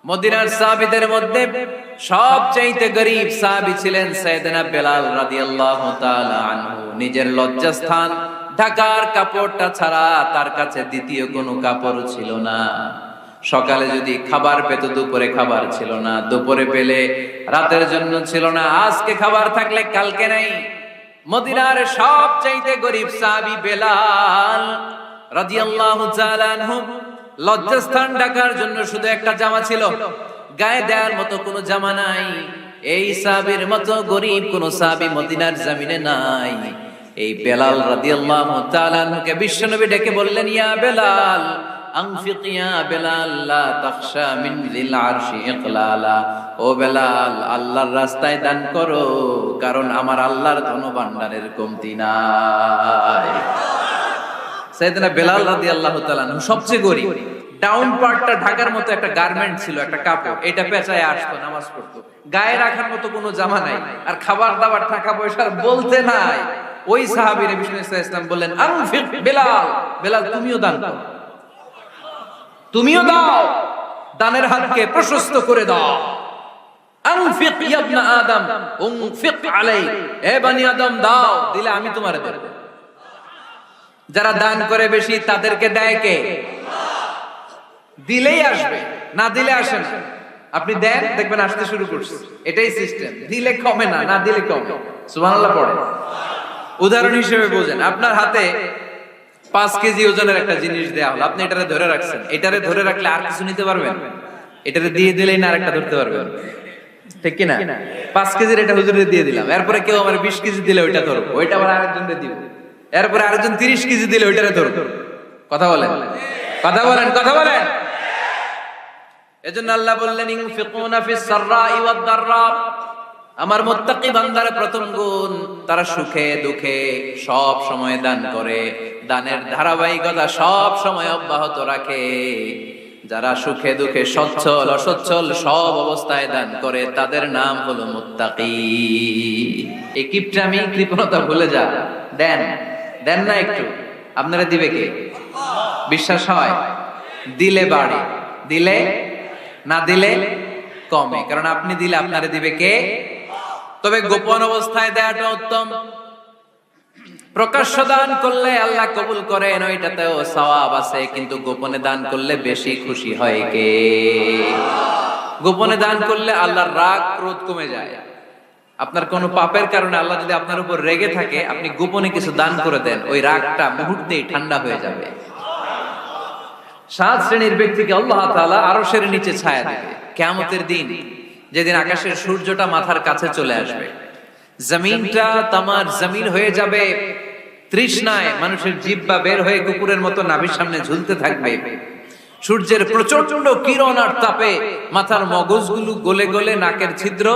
মদিনার সাহাবীদের মধ্যে সবচেয়ে গরীব সাহাবী ছিলেন সাইয়েদনা বেলাল রাদিয়াল্লাহু তাআলা আনহু। নিজের লজ্জাস্থান ঢাকার কাপড়টা ছাড়া তার কাছে দ্বিতীয় কোনো কাপড় ছিল না। সকালে যদি খাবার পেত, দুপুরে খাবার ছিল না, দুপুরে পেলে রাতের জন্য ছিল না, আজকে খাবার থাকলে কালকে নাই। মদিনার সবচেয়ে গরীব সাহাবী বেলাল রাদিয়াল্লাহু তাআলা আনহু লজ্জাস্থান ঢাকার জন্য শুধু একটা জামা ছিল, গায়ে দেওয়ার মতো কোনো জামা নাই। এই সাহাবীর মতো গরীব কোন সাহাবী মদিনার জমিনে নাই। এই বেলাল রাদিয়াল্লাহু তাআলা আনহুকে বিশ্বনবী ডেকে বললেন, ইয়া বেলাল আনফিক ইয়া বেলাল লা তাখশা মিন যিল আরশি ইকলালা। ও বেলাল, আল্লাহর রাস্তায় দান করো, কারণ আমার আল্লাহর ধনভাণ্ডারের কমতি নাই। সাইয়েদনা বেলাল রাদিয়াল্লাহু তাআলা আনহু সবচেয়ে গরীব। ডাউন পার্টটা ঢাকার মতো একটা গার্মেন্ট ছিল, একটা কাপড়, এটা পেঁচায় আসতো, নামাজ পড়তো। গায়ে রাখার মতো কোনো জামা নাই, আর খাবার দাবার টাকা পয়সার বলতে নাই। ওই সাহাবী নবী সাল্লাল্লাহু আলাইহি ওয়াসাল্লাম বললেন, আনফিক বেলাল, বেলাল তুমিও দান করো, তুমিও দাও, দানের হাতকে প্রশস্ত করে দাও। আনফিক ইয়া ইবনা আদম উনফিক আলাই, হে বনি আদম দাও, দিলে আমি তোমারে দেব। যারা দান করে বেশি তাদেরকে দেয় কে? দিলেই আসবে, না দিলে আসে না। আপনি দেন, দেখবেন আসতে শুরু করছে। এটাই সিস্টেম, দিলে কমে না, না দিলে কমে। সুবহানাল্লাহ পড়ে। উদাহরণ হিসেবে বোঝেন, আপনার হাতে 5 কেজি ওজনের একটা জিনিস দেয়া হলো, আপনি এটারে ধরে রাখছেন। এটারে ধরে রাখলে আর কিছু নিতে পারবেন? এটারে দিয়ে দিলেই না আরেকটা ধরতে পারবেন, ঠিক কি না? 5 কেজির এটা হুজুরে দিয়ে দিলাম, এরপরে কেউ আমার 20 কেজি দিলে ওইটা ধরবো, ওইটা আবার আরেকজনকে দিব, এরপরে আরেকজন 30 কেজি দিলে ওইটারে ধরবো। কথা বলেন, কথা বলেন, কথা বলেন। এজন্য আল্লাহ বললেন, ইনফিকুনা ফিস সাররাই ওয়াদ দাররা। আমার মুত্তাকি বান্দার প্রথম গুণ, তারা সুখে দুঃখে সব সময় দান করে, দানের ধারাবাহিকতা সব সময় অব্যাহত রাখে। যারা সুখে দুঃখে সচ্ছল অসচ্ছল সব অবস্থায় দান করে, তাদের নাম হলো মুত্তাকি। এই কিপটামি কৃপণতা ভুলে যা, দেন, দেন না একটু, আপনারা দিবে কে? বিশ্বাস হয়? দিলে বাড়ে, দিলে না দিলে কমে, কারণ আপনি দিলে আপনারে দিবে কে? তবে গোপন অবস্থায় দেয়াটা উত্তম। প্রকাশ্য দান করলে আল্লাহ কবুল করেন, ওইটাতেও সওয়াব আছে, কিন্তু গোপনে দান করলে বেশি খুশি হয় কে? গোপনে দান করলে আল্লাহর রাগ ক্রোধ কমে যায়। আপনার কোনো পাপের কারণে আল্লাহ যদি আপনার উপর রেগে থাকে, আপনি গোপনে কিছু দান করে দেন, ওই রাগটা মুহূর্তেই ঠান্ডা হয়ে যাবে। 7 শ্রেণীর ব্যক্তিকে আল্লাহ তাআলা আরশের নিচে ছায়া দেবে কিয়ামতের দিন, যেদিন আকাশের সূর্যটা মাথার কাছে চলে আসবে, জমিনটা তামার জমিন হয়ে যাবে, তৃষ্ণায় মানুষের জিহ্বা বের হয়ে কুকুরের মতো নাভির সামনে ঝুলতে থাকবে। সূর্যের প্রচন্ড কিরণ আর তাপে মাথার মগজগুলো গলে গলে নাকের ছিদ্র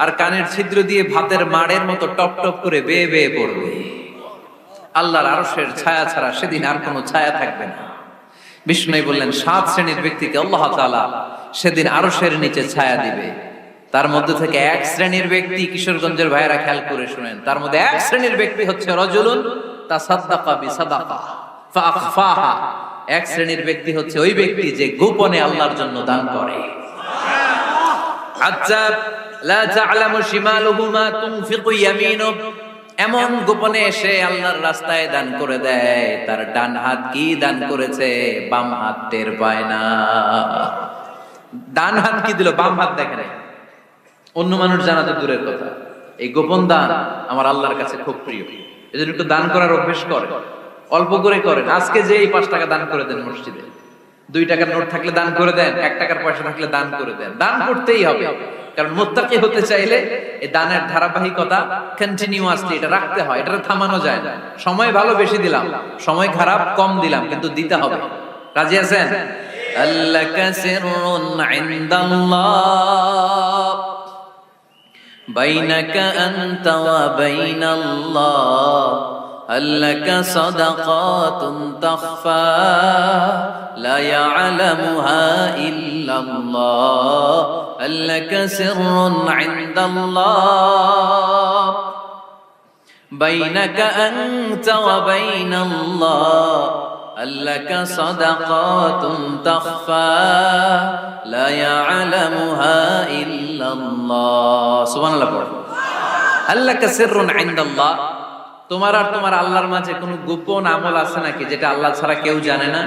আর কানের ছিদ্র দিয়ে ভাতের মাড়ের মতো টপ টপ করে বেয়ে বেয়ে পড়বে। আল্লাহর আরশের ছায়া ছাড়া সেদিন আর কোনো ছায়া থাকবে না। বিষ্ণু বললেন, 7 শ্রেণীর ব্যক্তিকে আল্লাহ তাআলা সেদিন আরশের নিচে ছায়া দিবে। তার মধ্যে থেকে 1 শ্রেণীর ব্যক্তি, কিশোরগঞ্জের ভাইরা খেয়াল করে শুনেন, তার মধ্যে 1 শ্রেণীর ব্যক্তি হচ্ছে রাজুলুন তাসাদ্দাকা বিসাদাকা ফাআখফাহা। 1 শ্রেণীর ব্যক্তি হচ্ছে ওই ব্যক্তি যে গোপনে আল্লাহর জন্য দান করে। আচ্ছা, লা তা'লামু শিমালুহু মা তুনফিকু ইয়ামিনুহু, এমন গোপনে এসে আল্লাহর রাস্তায় দান করে দেয়, তার ডান হাত কি দান করেছে বাম হাত টের পায় না। ডান হাত কি দিল, বাম হাত দেখে নাই। অন্য মানুষ জানা তো দূরের কথা, এই গোপন দান আমার আল্লাহর কাছে খুব প্রিয়। এজন্য একটু দান করার অভ্যেস করেন, অল্প করে করেন। আজকে যে এই 5 টাকা দান করে দেন মসজিদে, 2 টাকার নোট থাকলে দান করে দেন, 1 টাকার পয়সা থাকলে দান করে দেন। দান করতেই হবে, কারণ মুত্তাকি হতে চাইলে এই দানের ধারাবাহিকতা কন্টিনিউয়াসলি এটা রাখতে হয়, এটা থামানো যায় না। সময় ভালো বেশি দিলাম, সময় খারাপ কম দিলাম, কিন্তু দিতে হবে। রাজি আছেন? আল্লাকা সিররুন ইনদাল্লাহ বাইনাকা আনতা ওয়া বাইনাল্লাহ, আল্লাকা সাদাকাতুন তাখফা লা ইয়ালামুহা ইল্লাল্লাহ, আল্লাকা সিররুন ইনদাল্লাহ বাইনাকা আনতা ওয়া বাইনাল্লাহ, আল্লাকা সাদাকাতুন তাখফা লা ইয়ালামুহা ইল্লাল্লাহ। সুবহানাল্লাহ পড়ো। আল্লাকা সিররুন ইনদাল্লাহ, তোমার আর তোমার আল্লাহর মাঝে কোনো গোপন আমল আছে নাকি যেটা আল্লাহ ছাড়া কেউ জানে না?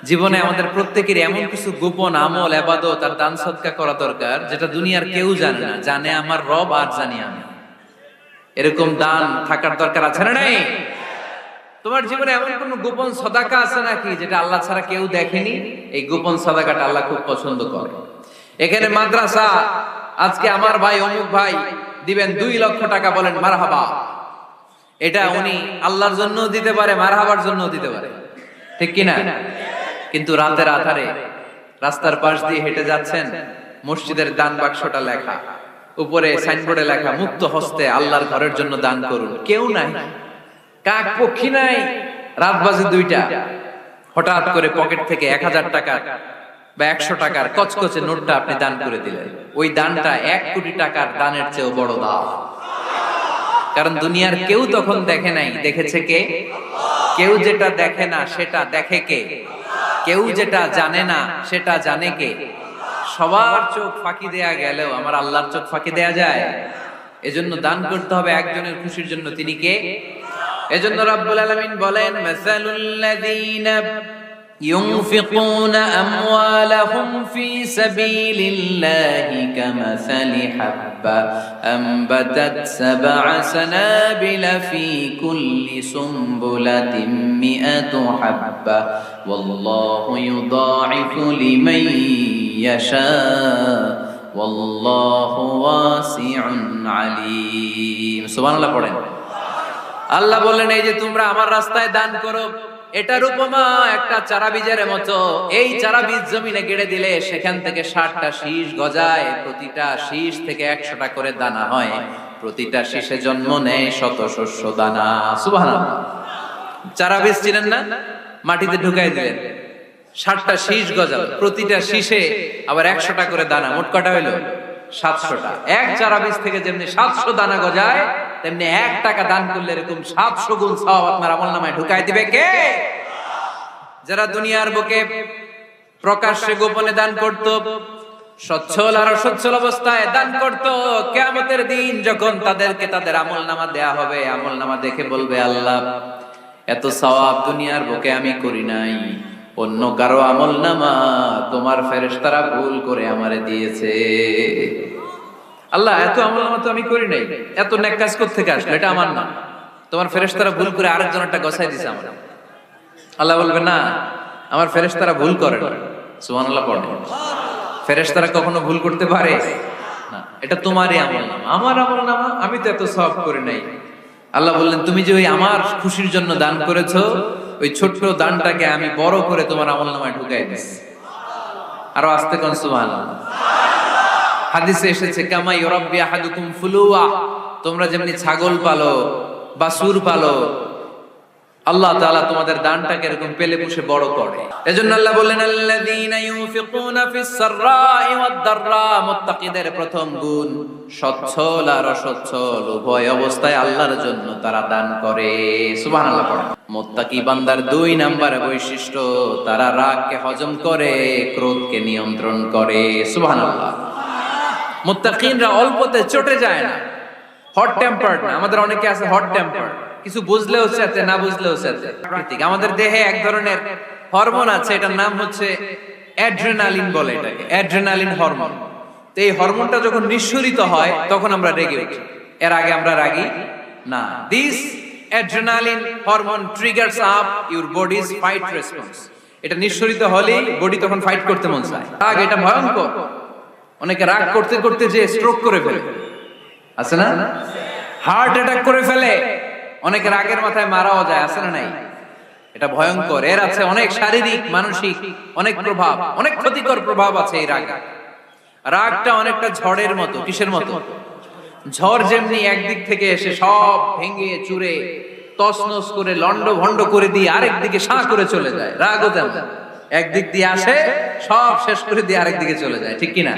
জীবনে আমাদের প্রত্যেকের এমন কিছু গোপন আমল, ইবাদত আর দান সদকা করা দরকার যেটা দুনিয়ার কেউ জানে না, জানে আমার রব আর জানি আমি। এরকম দান থাকার দরকার আছে না নাই? তোমার জীবনে এমন কোন গোপন সদাকা আছে নাকি যেটা আল্লাহ ছাড়া কেউ দেখেনি? এই গোপন সদাকাটা আল্লাহ খুব পছন্দ করে। এখানে মাদ্রাসা, আজকে আমার ভাই অমুক ভাই দিবেন 2 লক্ষ টাকা, বলেন মারহাবা। এটা উনি আল্লাহর জন্য দিতে পারে, মারহাবার জন্য দিতে পারে, ঠিক কিনা? কিন্তু রাতের আধারে রাস্তার পাশ দিয়ে হেঁটে যাচ্ছেন, মসজিদের দান বাক্সটা লেখা, উপরে সাইনবোর্ডে লেখা মুক্ত হস্তে আল্লাহর ঘরের জন্য দান করুন। কেউ নাই, কাক পক্ষী নাই, রাত বাজে 2টা, হঠাৎ করে পকেট থেকে 1000 টাকা বা 100 টাকার কচকচে নোটটা আপনি দান করে দিলেন। ওই দানটা 1 কোটি টাকার দানের চেয়েও বড় দান। কারণ দুনিয়ার কেউ তখন দেখে নাই, দেখেছে কে? কেউ যেটা দেখে না সেটা দেখে কে? কেউ যেটা জানে না সেটা জানে কে? সবার চোখ ফাঁকি দেয়া গেলেও আমার আল্লাহর চোখ ফাঁকি দেয়া যায়? এজন্য দান করতে হবে একজনের খুশির জন্য, তিনি কে? এজন্য রাব্বুল আলামিন বলেন, মাসালুল্লাযীনা ইউনফিকুনা আমওয়ালাহুম ফি সাবিলিল্লাহি কামাসালি হাব্বা আমবাতাত সাবআ সানাবিলা ফি কুল্লি সুমবুলাতিন মিআতু হাব্বা ওয়াল্লাহু ইউদাঈফু লিমান ইয়াশা ওয়াল্লাহু ওয়াসিউন আলীম। সুবহানাল্লাহ পড়েন। আল্লাহ বললেন, এই যে তোমরা আমার রাস্তায় দান করো, এটার উপমা একটা চারা বীজের মতো। এই চারা বীজ জমিনে গেড়ে দিলে সেখান থেকে 60টা শীষ গজায়, প্রতিটা শীষ থেকে 100টা করে দানা হয়, প্রতিটা শীষে জন্ম নেয় শত শস্য দানা। সুবহানাল্লাহ। চারা বীজ চিনেন না? মাটিতে ঢুকাই দিলেন, 60টা শীষ গজাল, প্রতিটা শীষে আবার 100টা করে দানা, মোট কটা হইলো? 700টা। এক চারা বীজ থেকে যেমনি 700 দানা গজায়, তেমনি 1 টাকা দান করলে এরকম 700 গুণ সওয়াব আপনার আমলনামায় ঢুকাই দিবে কে? যারা দুনিয়ার বুকে প্রকাশ্যে গোপনে দান করত, সচ্ছল আর অসচ্ছল অবস্থায় দান করত, কিয়ামতের দিন যখন তাদেরকে তাদের আমলনামা দেয়া হবে, আমলনামা দেখে বলবে, আল্লাহ এত সওয়াব দুনিয়ার বুকে আমি করি নাই, অন্য কারো আমলনামা তোমার ফেরেশতারা ভুল করে আমারে দিয়েছে। আল্লাহ এত আমলনামা তো আমি করি নাই, এত নেক কাজ কোত্থেকে আসলো? এটা আমার না, তোমার ফেরেশতারা ভুল করে আরেকজনেরটা গছাই দিয়েছে আমার। আল্লাহ বলবে, না, আমার ফেরেশতারা ভুল করে না। সুবহানাল্লাহ পড়ে। ফেরেশতারা কখনো ভুল করতে পারে না, এটা তোমারই আমলনামা। আমার আমলনামা, আমি তো এত সওয়াব করি নাই। আল্লাহ বললেন, তুমি যে ওই আমার খুশির জন্য দান করেছো, ওই ছোট্ট দানটাকে আমি বড় করে তোমার আমলনামায় ঢুকাই দিচ্ছি। আরো আস্তে কোন সুবহানাল্লাহ। হাদিসে এসেছে, কামা ইউরাব্বি আহাদুকুম ফুলুয়া, তোমরা যেমনি ছাগল পালো, বাছুর পালো, আল্লাহ তাআলা তোমাদের দানটাকে এরকম পেলে পুষে বড় করে। এজন্য আল্লাহ বললেন, আল্লাযীনা ইউনফিকুনা ফিস সাররাই ওয়াদ দাররা, মুত্তাকিদের প্রথম গুণ সচ্ছল আর অসচ্ছল উভয় অবস্থায় আল্লাহর জন্য তারা দান করে। সুবহানাল্লাহ পড়ে। মুত্তাকি বান্দার 2 নম্বর বৈশিষ্ট্য, তারা রাগকে হজম করে, ক্রোধকে নিয়ন্ত্রণ করে। সুবহানাল্লাহ। মুত্তাকিনরা অল্পতে চটে যায় না, হট টেম্পারড না। আমাদের অনেকে আছে হট টেম্পারড, কিছু বুঝলেও চাতে, না বুঝলেও চাতে। আমাদের দেহে এক ধরনের হরমোন আছে, এটার নাম হচ্ছে অ্যাড্রেনালিন বলে এটাকে, অ্যাড্রেনালিন হরমোন। তো এই হরমোনটা যখন নিঃসরিত হয় তখন আমরা রেগে উঠি, এর আগে আমরা রাগি না। This adrenaline hormone triggers up your bodies fight response. এটা নিঃসরিত হলেই বডি তখন ফাইট করতে মন চায়। রাগ এটা ভয়ঙ্কর। অনেকে রাগ করতে করতে যে স্ট্রোক করে ফেলে, আছে না? হার্ট অ্যাটাক করে ফেলে। অনেকে রাগের মাথায় মারাও যায়, আছে না নাই? এটা ভয়ঙ্কর। এর আছে অনেক শারীরিক, মানসিক অনেক প্রভাব, অনেক ক্ষতিকর প্রভাব আছে এই রাগ। রাগটা অনেকটা ঝড়ের মতো। কিসের মতো? ঝড় যেমনি একদিক থেকে এসে সব ভেঙে চুরে তছনছ করে লন্ড ভন্ড করে দিয়ে আরেক দিকে সাঁ করে চলে যায়, রাগও তেমন একদিক দিয়ে আসে, সব শেষ করে দিয়ে আরেক দিকে চলে যায়, ঠিক কিনা?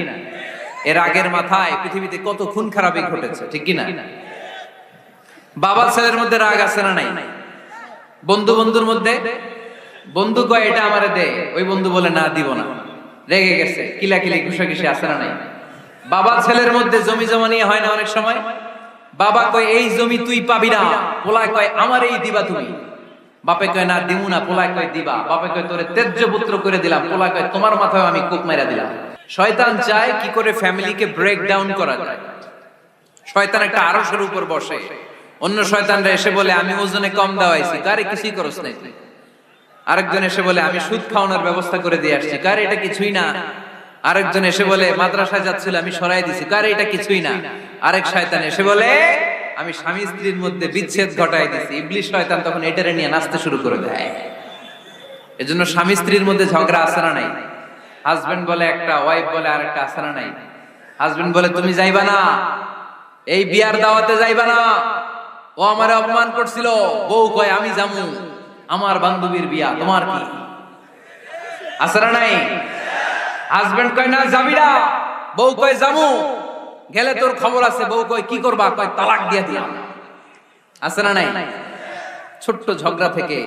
এর রাগের মাথায় পৃথিবীতে কত খুন খারাপি ঘটেছে, ঠিক কিনা? বাবা ছেলের মধ্যে রাগ আছে না নাই? বন্ধু বন্ধুর মধ্যে বন্ধু কয় এটা আমারে দে, ওই বন্ধু বলে না দিব না, রেগে গেছে, কিলাকিলি ঘুষাঘুষি আছে না নাই? বাবা ছেলের মধ্যে জমি জমা নিয়ে হয় না অনেক সময়? বাবা কয় এই জমি তুই পাবি না, পোলায় কয় আমার এই দিবা তুমি। বাপে কয় না দিমু না, পোলায় কয় দিবা। বাপে কয় তোরে তেজ্য পুত্র করে দিলাম, পোলায় কয় তোমার মাথায় আমি কোপ মাইরা দিলাম। শয়তান চায় কি করে ফ্যামিলিকে ব্রেক ডাউন করা যায়। শয়তান একটা আরশের উপর বসে, অন্য শয়তানরা এসে বলে আমি ওজনে কম দেওয়াইছি, কারে কিছুই করস নাই তুই। আরেকজন এসে বলে আমি সুদ খাওয়ানোর ব্যবস্থা করে দিয়ে আসছি, কারে এটা কিছুই না। আরেকজন এসে বলে মাদ্রাসায় যাচ্ছিল আমি সরাই দিছি, কারে এটা কিছুই না। আরেক শয়তান এসে বলে আমি স্বামী স্ত্রীর মধ্যে বিচ্ছেদ ঘটাই দিছি। ইবলিশ শয়তান তখন এটারে নিয়ে নাচতে শুরু করে দেয়। এজন্য স্বামী স্ত্রীর মধ্যে ঝগড়া আছে না নাই? হাজবেন্ড বলে একটা, ওয়াইফ বলে আরেকটা, আছে না নাই? হাজবেন্ড বলে তুমি যাইবা না, এই বিয়ার দাওয়াতে যাইবা না, ও আমারে অপমান করছিল। বউ কয় আমি যামু, আমার বান্ধবীর বিয়া, তোমার কি? আছে না নাই? হাজবেন্ড কয় না যাবি না, বউ কয় যামু, গেলে তোর খবর আছে। বউ কয় কি করবা? কয় তালাক দিয়া দিলাম। আছে না নাই? ছোট্ট ঝগড়া থেকে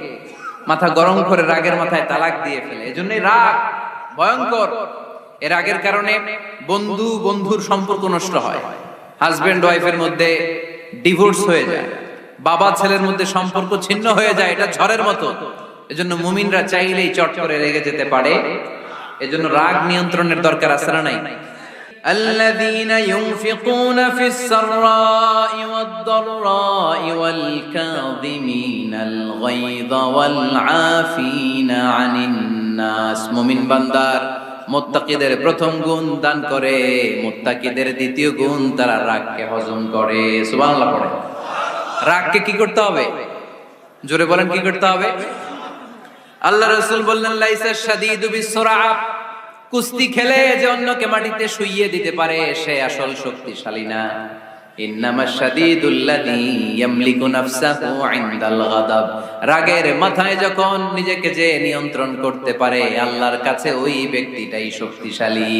মাথা গরম করে রাগের মাথায় তালাক দিয়ে ফেলে। এজন্যই রাগ ভয়ঙ্কর। এর রাগের কারণে বন্ধু বন্ধুর সম্পর্ক নষ্ট হয়, হাজবেন্ড ওয়াইফের মধ্যে ডিভোর্স হয়ে যায়, বাবা ছেলের মধ্যে সম্পর্ক ছিন্ন হয়ে যায়। এটা ঝড়ের মতো। এজন্য মুমিনরা চাইলেই চট করে রেগে যেতে পারে। এজন্য রাগ নিয়ন্ত্রণের দরকার আছে না নাই? الذين ينفقون في السراء والضراء والكاظمين الغيظ والعافين عن الناس। মুমিন বান্দার মুত্তাকিদের প্রথম গুণ দান করে, মুত্তাকিদের দ্বিতীয় গুণ তারা রাগকে হজম করে। সুবহানাল্লাহ পড়ে। রাগকে কি করতে হবে? জোরে বলেন কি করতে হবে? আল্লাহ রাসূল বললেন লাইসা শাদীদু বিসসুরা, কুস্তি খেলে যে অন্যকে মাটিতে শুইয়ে দিতে পারে সে আসল শক্তিশালী না। ইন্নামাশ শাদীদুল্লাযী ইয়ামলিকু নাফসাহু ইনদাল গাদাব, রাগের মাথায় যখন নিজেকে যে নিয়ন্ত্রণ করতে পারে আল্লাহর কাছে ওই ব্যক্তিটাই শক্তিশালী।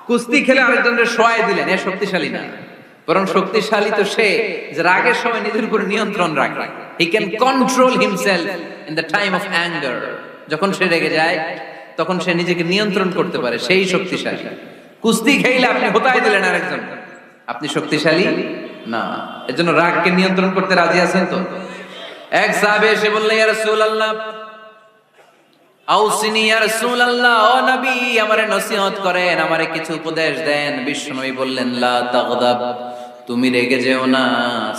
কুস্তি খেলে আরেকজনকে শোয়াই দিলেন, এ শক্তিশালী না, বরং শক্তিশালী তো সে যে রাগের সময় নিজের উপর নিয়ন্ত্রণ রাখে। He can control himself in the time of anger. যখন সে রেগে যায় তখন সে নিজেকে নিয়ন্ত্রণ করতে পারে, সেই শক্তিশালী। কুস্তি খেলে আপনি হোতায় দিলেন আরেকজন, আপনি শক্তিশালী না। এজন্য রাগকে নিয়ন্ত্রণ করতে রাজি আছেন তো? এক সাহাবী এসে বললেন ইয়া রাসূলুল্লাহ আউসিনি, ইয়া রাসূলুল্লাহ, ও নবী আমারে নসিহত করেন, আমারে কিছু উপদেশ দেন। বিশ্বনবী বললেন লা তাগদাব, তুমি রেগে যেও না।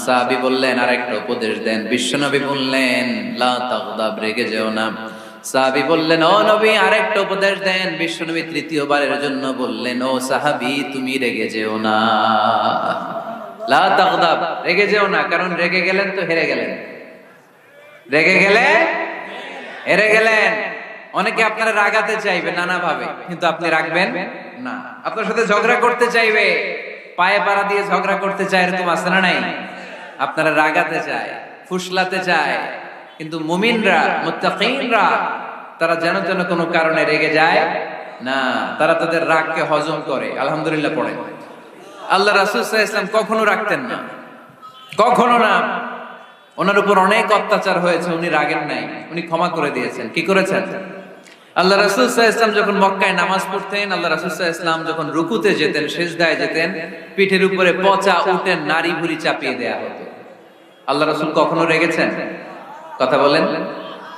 সাহাবী বললেন আরেকটা উপদেশ দেন। বিশ্বনবী বললেন লা তাগদাব, রেগে যেও না। সাহাবী বললেন ও নবী আরেকটা উপদেশ দেন। বিশ্বনবী তৃতীয়বারের জন্য বললেন ও সাহাবী তুমি রেগে যেও না, লা তাগদাব, রেগে যেও না। কারণ রেগে গেলেন তো হেরে গেলেন, রেগে গেলে হেরে গেলেন। অনেকে আপনারা রাগাতে চাইবে নানা ভাবে, কিন্তু আপনি রাখবেন না। আপনার সাথে ঝগড়া করতে চাইবে, পায়ে পাড়া দিয়ে ঝগড়া করতে চায়, এরকম আছে না নাই? আপনারা রাগাতে চায়, ফুসলাতে চায়, কিন্তু মুমিনরা মুত্তাকিনরা তারা যেন যেন কোনো কারণে রেগে যায় না, তারা তাদের রাগকে হজম করে। আলহামদুলিল্লাহ পড়ে। আল্লাহ রাসূল সাল্লাল্লাহু আলাইহি ওয়াসাল্লাম কখনো রাখতেন না, কখনো না। ওনার উপর অনেক অত্যাচার হয়েছে, উনি রাগেন নাই, উনি ক্ষমা করে দিয়েছেন। কি করেছেন? আল্লাহ রাসূল সাল্লাল্লাহু আলাইহি ওয়াসাল্লাম যখন মক্কায় নামাজ পড়তেন, আল্লাহ রাসূল সাল্লাল্লাহু আলাইহি ওয়াসাল্লাম যখন রুকুতে যেতেন, সিজদায় যেতেন, পিঠের উপরে পচা উটের নাড়ি ভুঁড়ি চাপিয়ে দেয়া হতো। আল্লাহ রাসূল কখনো রেগেছেন? কথা বলেন।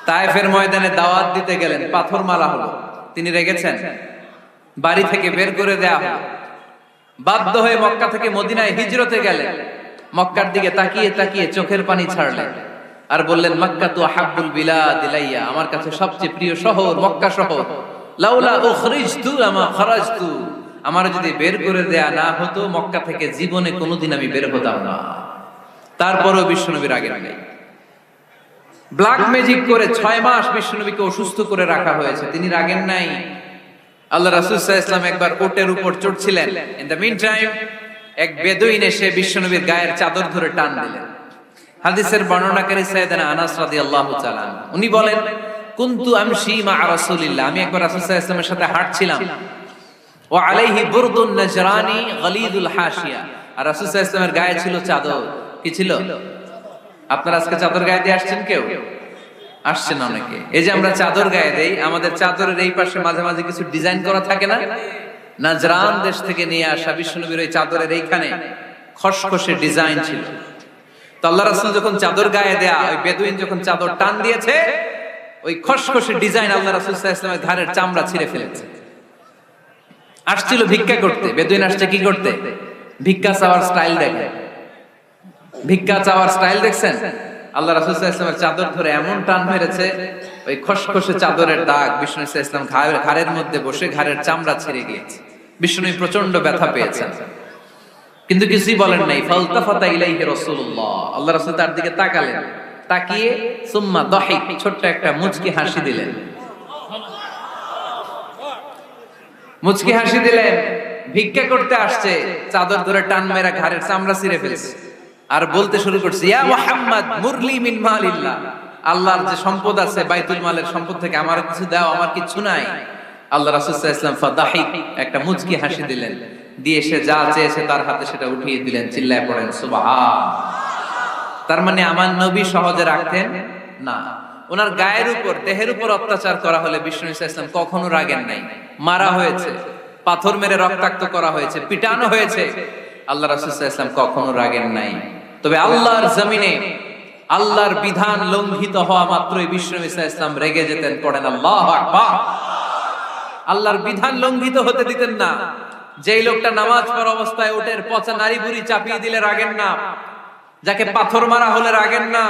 তায়েফের ময়দানে দাওয়াত দিতে গেলেন, পাথর মারা হলো, তিনি রেগেছেন? বাড়ি থেকে বের করে দেয়া হলো, বাধ্য হয়ে মক্কা থেকে মদিনায় হিজরতে গেলেন, মক্কার দিকে তাকিয়ে তাকিয়ে চোখের পানি ছাড়লেন আর বললেন মক্কা তু আহাব্বুল বিলাদ ইলাইয়া, আমার কাছে সবচেয়ে প্রিয় শহর মক্কা শহর। লাউলা উখরিজতু লামা খারাজতু, আমার যদি বের করে দেয়া না হতো মক্কা থেকে জীবনে কোনোদিন আমি বের হতাম না। তারপরেও বিশ্বনবীর রাগের নাই। ব্ল্যাক ম্যাজিক করে 6 মাস বিশ্বনবীকে অসুস্থ করে রাখা হয়েছে, তিনি রাগেন নাই। আল্লাহ রাসূল সাল্লাল্লাহু আলাইহি ওয়াসাল্লাম একবার উটের উপর চড়ছিলেন। ইন দ্য মিন টাইম এক বেদুইন এসে বিশ্বনবীর গায়ের চাদর ধরে টান দিলেন। হাদিসের বর্ণনাকারী সাইয়েদনা আনাস রাদিয়াল্লাহু তাআলা উনি বলেন কুনতু আমশি মা রাসূলিল্লাহ, আমি একবার রাসূল সাল্লাল্লাহু আলাইহি ওয়াসাল্লামের সাথে হাঁটছিলাম। ওয়া আলাইহি বুরদুন নাজরানি গলিদুল হাশিয়া, আর রাসূল সাল্লাল্লাহু আলাইহি ওয়াসাল্লামের গায়ে ছিল চাদর। কি ছিল? আপনারা আজকে চাদর গায়ে দিয়ে আসছেন কেউ? আসছেন অনেকে। এই যে আমরা চাদর গায়ে দেই, আমাদের চাদরের এই পাশে মাঝে মাঝে কিছু ডিজাইন করা থাকে না? নাজরান দেশ থেকে নিয়ে আসা বিশ্বনবীর ওই চাদরের এইখানে খসখসে ডিজাইন ছিল। তো আল্লাহ রাসূল যখন চাদর গায়ে দেয়া, ওই বেদুইন যখন চাদর টান দিয়েছে, ওই খসখসে ডিজাইন আল্লাহ রাসূল সাল্লাল্লাহু আলাইহি ওয়াসাল্লামের ঘাড়ের চামড়া ছিঁড়ে ফেলেছে। আসছিল ভিক্ষা করতে, বেদুইন আসছে কি করতে? ভিক্ষা চাওয়ার স্টাইল দেখেন, ভিক্ষা চাওয়ার স্টাইল দেখছেন? আল্লাহ রাসূল সাল্লাল্লাহু আলাইহি ওয়াসাল্লামের চাদর ধরে এমন টান মেরেছে, ওই খসখসে চাদরের দাগ বিষ্ণু সাল্লাল্লাহু আলাইহি ওয়াসাল্লাম ঘাড়ের মধ্যে বসে ঘাড়ের চামড়া ছিঁড়ে গিয়েছে। বিষ্ণু প্রচন্ড ব্যথা পেয়েছেন, কিন্তু কিছুই বলেন নাই। ফালতাফাতা ইলাইহি রাসূলুল্লাহ, আল্লাহ রাসূল তার দিকে তাকালেন, তাকিয়ে সুম্মা দাহিক, ছোট্ট একটা মুচকি হাসি দিলেন। মুচকি হাসি দিলেন, ভিক্ষা করতে আসছে, চাদর ধরে টান মেরা ঘাড়ের চামড়া ছিঁড়ে ফেলছে, আর বলতে শুরু করছে, ইয়া মুহাম্মদ মুরলি মিন মালিল্লাহ, আল্লাহর যে সম্পদ আছে বাইতুল মালের সম্পদ থেকে আমার কিছু দাও, আমার কিছু নাই। আল্লাহ রাসূল সাল্লাল্লাহু আলাইহি ওয়াসাল্লাম ফাদাহিক, একটা মুচকি হাসি দিলেন, দিয়ে সে যা চেয়েছে তার হাতে সেটা উঠিয়ে দিলেন। চিল্লায় পড়েন সুবহান। তার মানে আমার নবী সহজে রাখতেন না। ওনার গায়ের উপর, দেহের উপর অত্যাচার করা হলে বিষ্ণু সাল্লাল্লাহু আলাইহি ওয়াসাল্লাম কখনো রাগেন নাই। মারা হয়েছে, পাথর মেরে রক্তাক্ত করা হয়েছে, পিটানো হয়েছে, আল্লাহ রাসূল সাল্লাল্লাহু আলাইহি ওয়াসাল্লাম কখনো রাগেন নাই। তবে আল্লাহর জমিনে আল্লাহর বিধান লঙ্ঘিত হওয়া মাত্রই বিষ্ণু সাল্লাল্লাহু আলাইহি ওয়াসাল্লাম রেগে যেতেন। পড়েন আল্লাহু আকবার। আল্লাহর বিধান লঙ্ঘিত হতে দিতেন না। যেই লোকটা নামাজ পড়া অবস্থায় উটের পচা নারী বুড়ি চাপিয়ে দিলে রাগেন না, যাকে পাথর মারা হলে রাগেন না,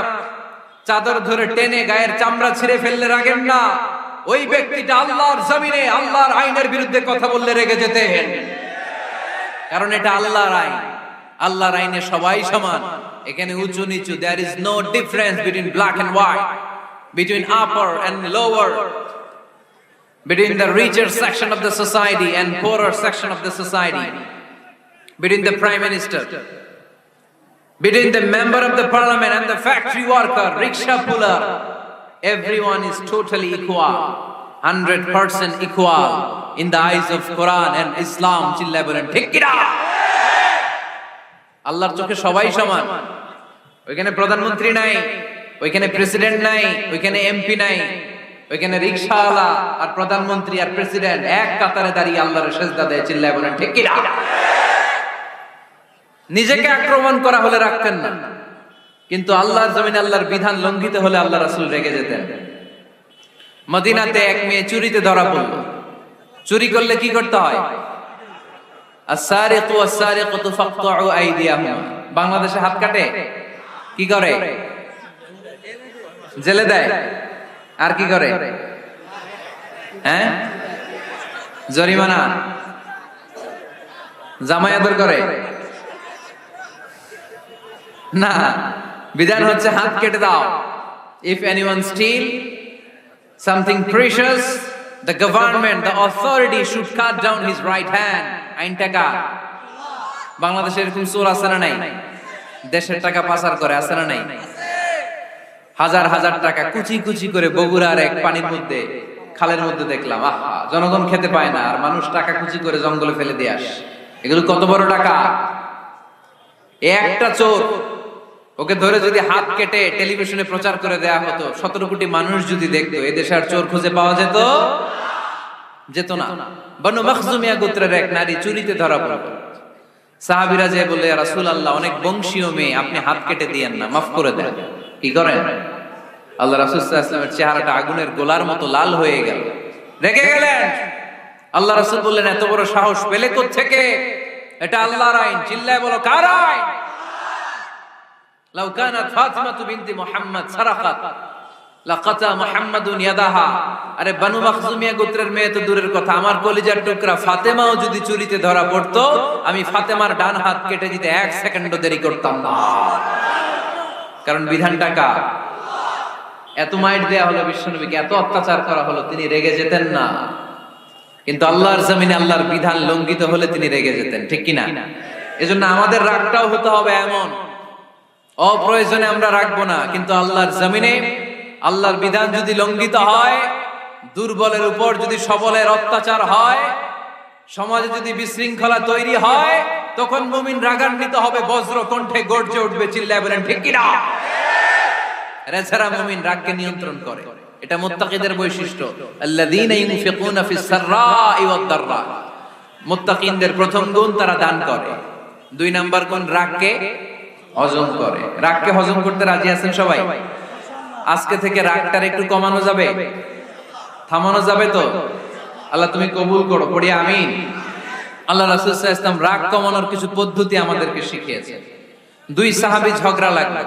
চাদর ধরে টেনে গায়ের চামড়া ছিঁড়ে ফেললে রাগেন না, ওই ব্যক্তিটা আল্লাহর জমিনে আল্লাহর আইনের বিরুদ্ধে কথা বললে রেগে যেতেন। কারণ এটা আল্লাহর আইন, আল্লাহর আইনে সবাই সমান। এখানে উঁচু নিচু, there is no difference between black and white, between upper and lower, between the richer section of the society and poorer section of the society, between the prime minister, between the member of the parliament and the factory worker, rickshaw puller. Everyone is totally equal, 100% equal in the eyes of Quran and Islam. চিল্লায় বলেন ঠিক কি না? আল্লাহর চোখে সবাই সমান। ওইখানে প্রধানমন্ত্রী নাই, ওইখানে প্রেসিডেন্ট নাই, ওইখানে এমপি নাই, ওইখানে রিকশাওয়ালা আর প্রধানমন্ত্রী আর প্রেসিডেন্ট এক কাতারে দাঁড়িয়ে আল্লাহর সিজদা দেয়। চিল্লায় বলেন ঠিক কি না? নিজেকে আক্রমণ করা হলে রাখতেন না, কিন্তু আল্লাহর জমিনে আল্লাহর বিধান লঙ্ঘিত হলে আল্লাহ রাসূল রেগে যেতেন। মদিনাতে এক মেয়ে চুরিতে ধরা পড়ল। চুরি করলে কি করতে হয়? আস-সারিকু ওয়াস-সারিকাতু ফাকতাউ আইদিয়াহুমা। বাংলাদেশে হাত কাটে, কি করে? জেলে দেয়। আর কি করে? হ্যাঁ, জরিমানা, জামাই আদর করে না, বিধান হচ্ছে হাত কেটে দাও। If anyone steal something precious, the government, the authority should cut down his right hand. আইনটা কার? বাংলাদেশে এরকম চোর আছে না নাই? দেশের টাকা পাচার করে, আছে না নাই? হাজার হাজার টাকা কুচি কুচি করে বগুড়ার এক পানির মধ্যে, খালের মধ্যে দেখলাম। আহা, জনগণ খেতে পায় না, আর মানুষ টাকা কুচি করে জঙ্গলে ফেলে দিয়ে আসে। এগুলো কত বড় টাকা! একটা চোর, ওকে ধরে যদি হাত কেটে টেলিভিশনে প্রচার করে দেয়া হতো, 17 কোটি মানুষ যদি দেখতো, এদেশে আর চোর খুঁজে পাওয়া যেত না। বনু মখজুমিয়া গোত্রের এক নারী চুরিতে ধরা পড়ল। সাহাবীরা যে বলে, ইয়া রাসূলুল্লাহ, অনেক বংশীয় মেয়ে, আপনি হাত কেটে দিয়েন না, মাফ করে দেন। কি করেন? আল্লাহ রাসূল সাল্লাল্লাহু আলাইহি ওয়াসাল্লামের চেহারাটা আগুনের গোলার মতো লাল হয়ে গেল, রেগে গেলেন। আল্লাহ রাসূল বললেন, এত বড় সাহস পেলে কোত্থেকে? এটা আল্লাহর আইন। চিল্লায় বলো, কার আইন? লাউ কানাত ফাতিমাতু বিনতি মুহাম্মদ সারাকাত লাকাতা মুহাম্মাদুন ইয়াদাহা। আরে বনু মখজুমিয়া গোত্রের মেয়ে তো দূরের কথা, আমার কলিজার টুকরা ফাতেমাও যদি চুরিতে ধরা পড়তো, আমি ফাতেমার ডান হাত কেটে দিতে 1 সেকেন্ডও দেরি করতাম না। কারণ বিধানটা কার? এত মাইট দেয়া হলো বিশ্বনবীকে, এত অত্যাচার করা হলো, তিনি রেগে যেতেন না। কিন্তু আল্লাহর জমিনে আল্লাহর বিধান লঙ্ঘিত হলে তিনি রেগে যেতেন, ঠিক কি না? এজন্য আমাদের রাগটাও হতে হবে এমন, অপ্রয়োজনে আমরা রাখবো না, কিন্তু আল্লাহর জমিনে আল্লাহর বিধান যদি লঙ্ঘিত হয়, দুর্বলের উপর যদি সবলের অত্যাচার হয়, সমাজে যদি বিশৃঙ্খলা তৈরি হয়, তখন মুমিন রাগান্বিত হবে, বজ্র কণ্ঠে গর্জে উঠবে। চিল্লায় বলেন ঠিক কি না? এরা ছাড়া মুমিন রাগকে নিয়ন্ত্রণ করে। এটা মুত্তাকিদের বৈশিষ্ট্য। আল্লাযীনা ইউনফিকুনা ফিস সাররাই ওয়াদ দাররা। মুত্তাকিনদের প্রথম গুণ তারা দান করে। 2 নাম্বার গুণ রাগকে হজম করে। রাগকে হজম করতে রাজি আছেন সবাই? আজকে থেকে রাগটার একটু কমানো যাবে, থামানো যাবে তো? আল্লাহ তুমি কবুল করো, পড়ি আমিন। আল্লাহ রাসূল সাল্লাল্লাহু আলাইহি ওয়াসাল্লাম রাগ কমানোর কিছু পদ্ধতি আমাদেরকে শিখিয়েছেন। 2 সাহাবী ঝগড়া লাগলো,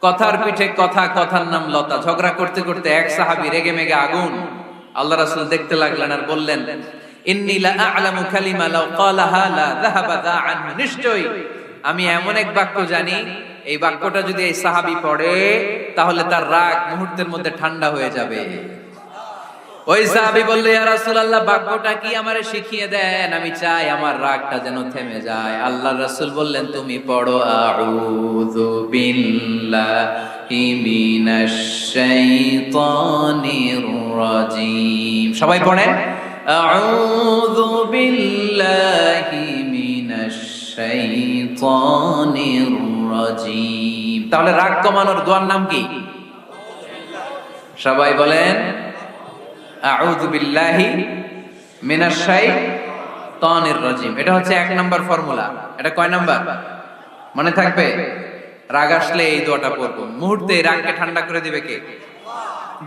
কথার পিঠে কথা, কথার নাম লতা। ঝগড়া করতে করতে এক সাহাবী রেগে মেগে আগুন। আল্লাহ রাসূল দেখতে লাগলেন আর বললেন, ইন্নী লা আ'লামু কালিমা লাউ ক্বালাহা লা যাহাবা যা আনহু। নিশ্চয়ই আমি এমন এক বাক্য জানি, এই বাক্যটা যদি এই সাহাবী পড়ে তাহলে তার রাগ মুহূর্তের মধ্যে ঠান্ডা হয়ে যাবে। ওই সাহাবী বলল, ইয়া রাসূলুল্লাহ, বাক্যটা কি আমারে শিখিয়ে দেন, আমি চাই আমার রাগটা যেন থেমে যায়। আল্লাহর রাসূল বললেন, তুমি পড়ো আউযু বিল্লাহি মিনাশ শাইতানির রাজীম। সবাই পড়েন, আউযু বিল্লাহি মিনাশ শাইতানির রাজীম। তাহলে রাগ কমানোর দোয়ার নাম কি? সবাই বলেন, আউযু বিল্লাহি মিনাশ শাইতানির রাজীম। এটা হচ্ছে 1 নাম্বার ফর্মুলা। এটা কয় নাম্বার মনে থাকবে? রাগ আসলে এই দোয়াটা পড়বো, মুহূর্তে রাগকে ঠান্ডা করে দিবে কে?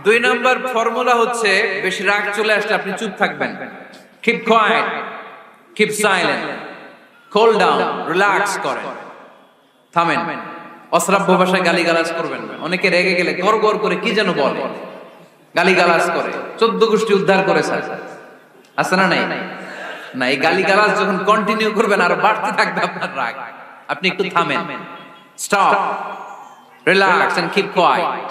2 নাম্বার ফর্মুলা হচ্ছে, বেশি রাগ চলে আসলে আপনি চুপ থাকবেন। Keep quiet, keep silent, cool down, relax করেন, থামেন। অশ্রাব্য ভাষায় গালিগালাজ করবেন না। অনেকে রেগে গেলে গড়গড় করে কি যেন বলে, গালিগালাজ করে, 14 গোষ্ঠী উদ্ধার করেছে, আছে না? নাই না। এই গালিগালাজ যখন কন্টিনিউ করবেন আর বাড়তে থাকবে আপনার রাগ। আপনি একটু থামেন, stop, relax and keep quiet.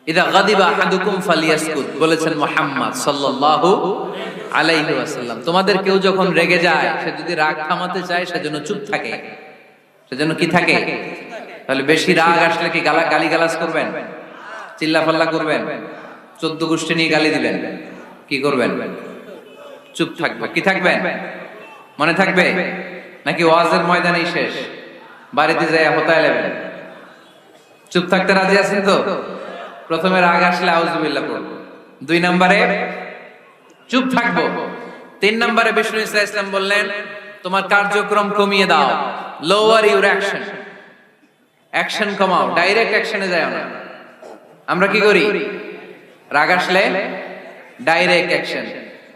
ইদা গাদিবা আহাদুকুম ফালিয়াসকুত, বলেছেন মুহাম্মদ সাল্লাল্লাহু আলাইহি ওয়াসাল্লাম। তোমাদের কেউ যখন রেগে যায়, সে যদি রাগ থামাতে চায় সেজন্য চুপ থাকে, সেজন্য কি থাকে? তাহলে বেশি রাগ আসলে কি গালিগালাজ করবেন, চিল্লাফাল্লা করবেন, 14 গোষ্ঠী নিয়ে গালি দিবেন, কি করবেন? চুপ থাকবে। কি থাকবেন? মনে থাকবে নাকি ওয়াজের ময়দানেই শেষ, বাড়িতে যায় হতায় নেবেন? চুপ থাকতে রাজি আছেন তো? প্রথমে রাগ আসলে আউযুবিল্লাহ পড়বো, 2 নম্বরে চুপ থাকবো, 3 নম্বরে বিষ্ণু ইসলাম বললেন, তোমার কার্যক্রম কমিয়ে দাও, লোয়ার ইউর অ্যাকশন। অ্যাকশন কমাও, ডাইরেক্ট অ্যাকশনে যাও না। আমরা কি করি? রাগ আসলে ডাইরেক্ট অ্যাকশন।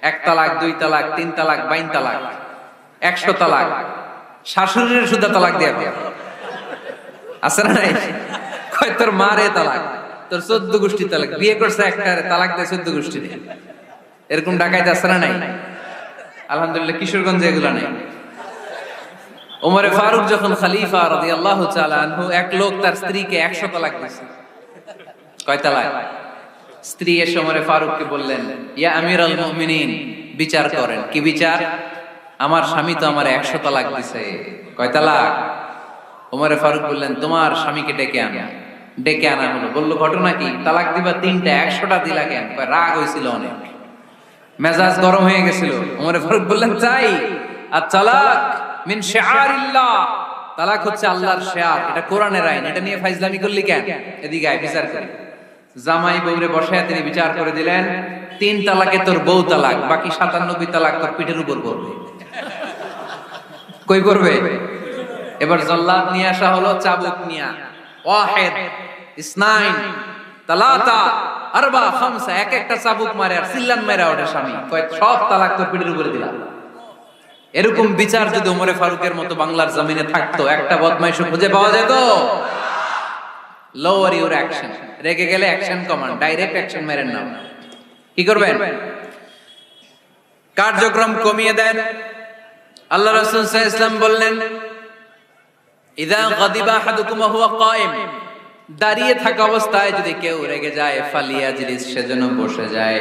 1 তালাক, 2 তালাক, 3 তালাক, 22 তালাক, 100 তালাক, শাশুড়ির সুদ্ধা তালাক দিয়ে আছে না? নাই? কয় তোর মারে তালাক, তোর 14 গোষ্ঠী তালাক, বিয়ে করছে একটা তালাক দিয়ে 14 গোষ্ঠী দিয়ে। এরকম ডাকাইতে আছে না? নাই। আলহামদুলিল্লাহ কিশোরগঞ্জে এগুলা নাই। ওমরে ফারুক যখন খলিফা রাদিয়াল্লাহু তাআলা আনহু, এক লোক তার স্ত্রীকে 100 তালাক দিয়েছে। কয় তালাক? স্ত্রী এসে ওমরে ফারুককে বললেন, ইয়া আমিরাল মুমিনিন, বিচার করেন। কি বিচার? আমার স্বামী তো আমার 100 তালাক দিয়েছে। কয় তালাক? ওমরে ফারুক বললেন, তোমার স্বামীকে ডেকে আনো। ডেকে আনা হলো। বলল, ঘটনা কি? তালাক দিবা 3টা, 100টা দিলা কেন? রাগ হয়েছিল অনেক, মেজাজ গরম হয়ে গেছিল। ওমরে ফারুক বললেন, চাই আর তালাক মিন শিআরিল্লাহ, তালাক হচ্ছে আল্লাহর শিয়ার, এটা কোরআনের আইন, এটা নিয়ে ফাইজলামি করলি কেন? এদিকে আয়, বিচার করি। জামাই বউরে বসায় তিনি বিচার করে দিলেন, 3 তালাকে তোর বউ তালাক, বাকি 97 তালাক তোর পিঠের উপর পড়বে। কই করবে? এবার জল্লাদ নিয়ে আসা হলো, চাবুক নিয়া, ওয়াহিদ, ইসনাইন, তালাতা, আরবা, খামসা, এক একটা চাবুক মারে আর সিল্লান মেরা ওঠে স্বামী। কয় সব তালাক তোর পিঠের উপরে দিলাম। এরকম বিচার যদি ওমরে ফারুকের মতো বাংলার জমিনে থাকতো, একটা বদমাইশ খুঁজে পাওয়া যেত? Lower your action. রেগে গেলে অ্যাকশন কমান, ডাইরেক্ট অ্যাকশন মেরেন না। কি করবেন? কার্যক্রম কমিয়ে দেন। আল্লাহ রাসূল সাল্লাল্লাহু আলাইহি ওয়াসাল্লাম বললেন, ইযা গাদিবা আহাদুকুম ওয়া হুয়া কায়েম, দাঁড়িয়ে থাকা অবস্থায় যদি কেউ রেগে যায়, ফালিয়াজলিস, সেজন্য বসে যায়।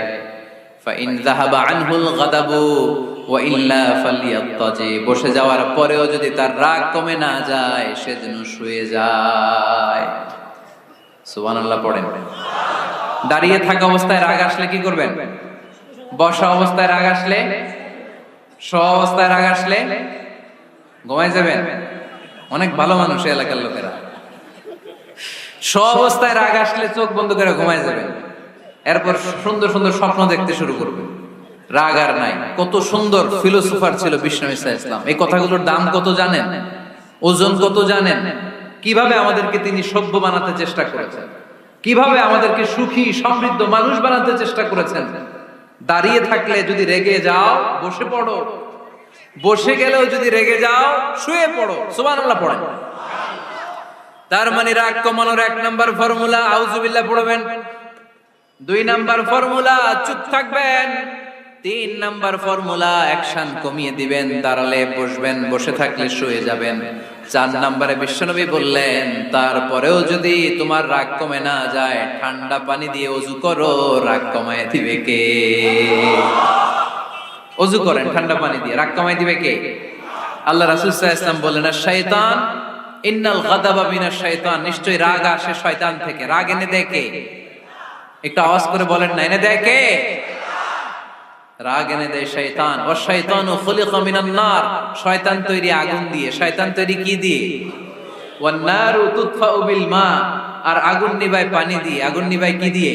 ফাইন যাহাবা আনহুল গাদাবু ওয়া ইল্লা ফালিয়াত্তাজি, বসে যাওয়ার পরেও যদি তার রাগ কমে না যায়, সেজন্য শুয়ে যায়। সুবহানাল্লাহ পড়েন। দাঁড়িয়ে থাকা অবস্থায় রাগ আসলে কি করবেন? বসা অবস্থায় রাগ আসলে, শোয়া অবস্থায় রাগ আসলে ঘুমায় যাবেন। অনেক ভালো মানুষ এলাকার লোকেরা। অবস্থায় রাগ আসলে চোখ বন্ধ করে ঘুমায় যাবেন, এরপর সুন্দর সুন্দর স্বপ্ন দেখতে শুরু করবেন। রাগ আর নাই। কত সুন্দর ফিলোসোফার ছিল বিষ্ণু ঈসা ইসলাম। এই কথাগুলোর দাম কত জানেন? ওজন কত জানেন? কিভাবে আমাদেরকে তিনি সভ্য বানাতে চেষ্টা করেছেন, কিভাবে আমাদেরকে সুখী সমৃদ্ধ মানুষ বানাতে চেষ্টা করেছেন। দাঁড়িয়ে থাকলে যদি রেগে যাও বসে পড়ো, বসে গেলেও যদি রেগে যাও শুয়ে পড়ো, সুবহানাল্লাহ পড়েন। তার মানে রাগ কমানোর 1 নাম্বার ফর্মুলা আউযুবিল্লাহ পড়বেন, 2 নাম্বার ফর্মুলা চুপ থাকবেন, 3 নাম্বার ফর্মুলা অ্যাকশন কমিয়ে দিবেন, দাঁড়ালে বসবেন, বসে থাকলে শুয়ে যাবেন। 4 নাম্বারে বিশ্বনবী বললেন তারপরেও যদি তোমার রাগ কমে না যায় ঠান্ডা পানি দিয়ে ওযু করো, রাগ কমায় দিবে কে? ওযু করেন ঠান্ডা পানি দিয়ে, রাগ কমায় দিবে কে? আল্লাহ রাসূল সাল্লাল্লাহু আলাইহি ওয়াসাল্লাম বললেন আর শয়তান ইন্নাল গাদাবা মিনাশ শয়তান, নিশ্চয়ই রাগ আসে শয়তান থেকে। রাগ এনে দেয় কে? একটু আওয়াজ করে বলেন না, এনে দেয় কে? রাগ এনে দেয় শয়তান। ও শয়তানু খুলিকা মিনান নার, শয়তান তৈরি আগুন দিয়ে। শয়তান তৈরি কি দিয়ে? ওয়ান নারু তুতফাউ বিল মা, আর আগুন নিভায় পানি দিয়ে। আগুন নিভায় কি দিয়ে?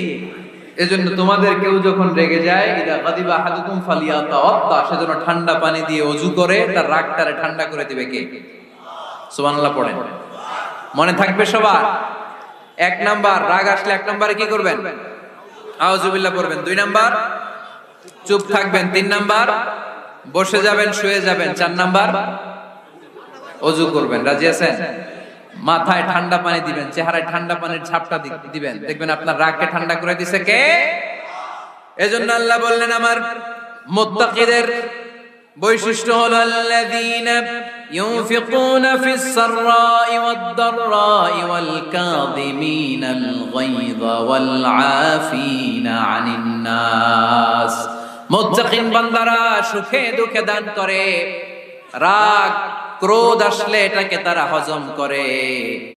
এজন্য তোমাদের কেউ যখন রেগে যায়, ইদা গাদিবা আহাদুকুম ফালিয়াতাওয়াদ্দা, সেজন্য ঠান্ডা পানি দিয়ে ওযু করে তার রাগটারে ঠান্ডা করে দিবে কে? সুবহানাল্লাহ পড়েন। মনে থাকবে সবার? 1 নাম্বার রাগ আসলে 1 নাম্বারে কি করবেন? আউযুবিল্লাহ পড়বেন। 2 নাম্বার চুপ থাকবেন। 3 নাম্বার বসে যাবেন, শুয়ে যাবেন। 4 নাম্বার ওযু করবেন। রাজি আছেন? মাথায় ঠান্ডা পানি দিবেন, চেহারায় ঠান্ডা পানির ঝাপটা দিবেন, দেখবেন আপনার রাগকে ঠান্ডা করে দিছে কে? এজন্য আল্লাহ বললেন আমার মুত্তাকিদের বৈশিষ্ট্য হলো আল্লাযীনা ইউনফিকুনা ফিস সাররাই ওয়াদ দাররাই ওয়াল কাযিমিনাল গায়যা ওয়াল আফিনা আনিন নাস। মুত্তাকিন বান্দারা সুখে দুঃখে দান করে, রাগ ক্রোধ আসলে এটাকে তারা হজম করে।